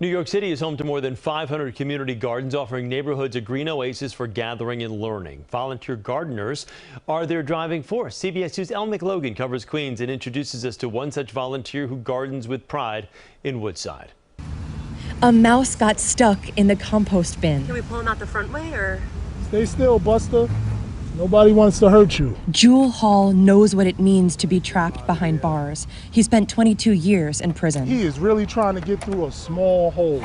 New York City is home to more than 500 community gardens, offering neighborhoods a green oasis for gathering and learning. Volunteer gardeners are their driving force. CBS 2's Elle McLogan covers Queens and introduces us to one such volunteer who gardens with pride in Woodside. A mouse got stuck in the compost bin. Can we pull him out the front way, or? Stay still, Buster. Nobody wants to hurt you. Jule Hall knows what it means to be trapped behind bars. He spent 22 years in prison. He is really trying to get through a small hole.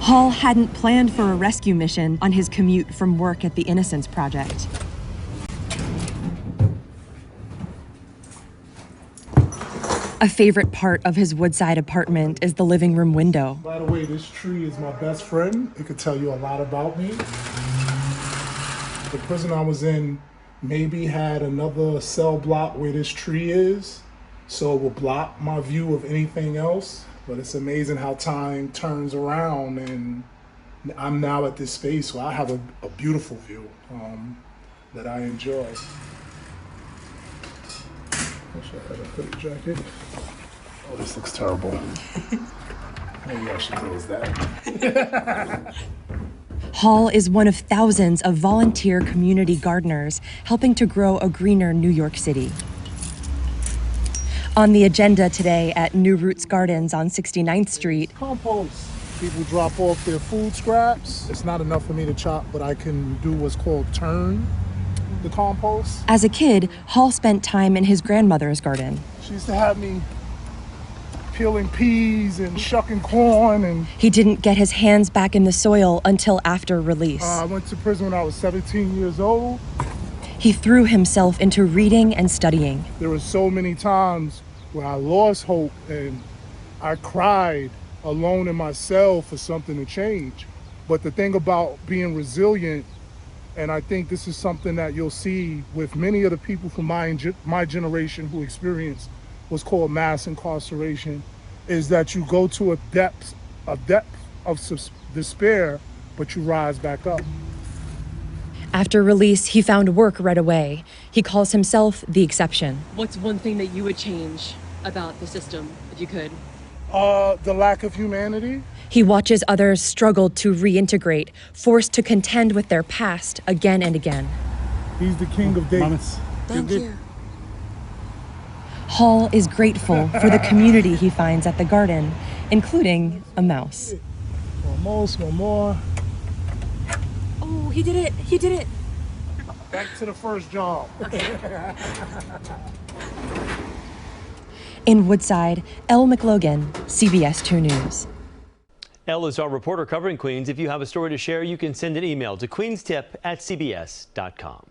Hall hadn't planned for a rescue mission on his commute from work at the Innocence Project. A favorite part of his Woodside apartment is the living room window. By the way, this tree is my best friend. It could tell you a lot about me. The prison I was in maybe had another cell block where this tree is, so it will block my view of anything else. But it's amazing how time turns around, and I'm now at this space where I have a beautiful view that I enjoy. Actually, I have a hoodie jacket. Oh, this looks terrible. Maybe I should close that. Hall is one of thousands of volunteer community gardeners helping to grow a greener New York City. On the agenda today at New Roots Gardens on 69th Street. Compost. People drop off their food scraps. It's not enough for me to chop, but I can do what's called turn the compost. As a kid, Hall spent time in his grandmother's garden. She used to have me peeling peas and shucking corn. And he didn't get his hands back in the soil until after release. I went to prison when I was 17 years old. He threw himself into reading and studying. There were so many times where I lost hope and I cried alone in my cell for something to change. But the thing about being resilient, and I think this is something that you'll see with many of the people from my generation who experienced what's called mass incarceration, is that you go to a depth of despair, but you rise back up. After release, he found work right away. He calls himself the exception. What's one thing that you would change about the system, if you could? The lack of humanity. He watches others struggle to reintegrate, forced to contend with their past again and again. He's the king of dates. Thank you. Hall is grateful for the community he finds at the garden, including a mouse. One more. Oh, he did it. He did it. Back to the first job. In Woodside, Elle McLogan, CBS 2 News. Elle is our reporter covering Queens. If you have a story to share, you can send an email to queenstip@cbs.com.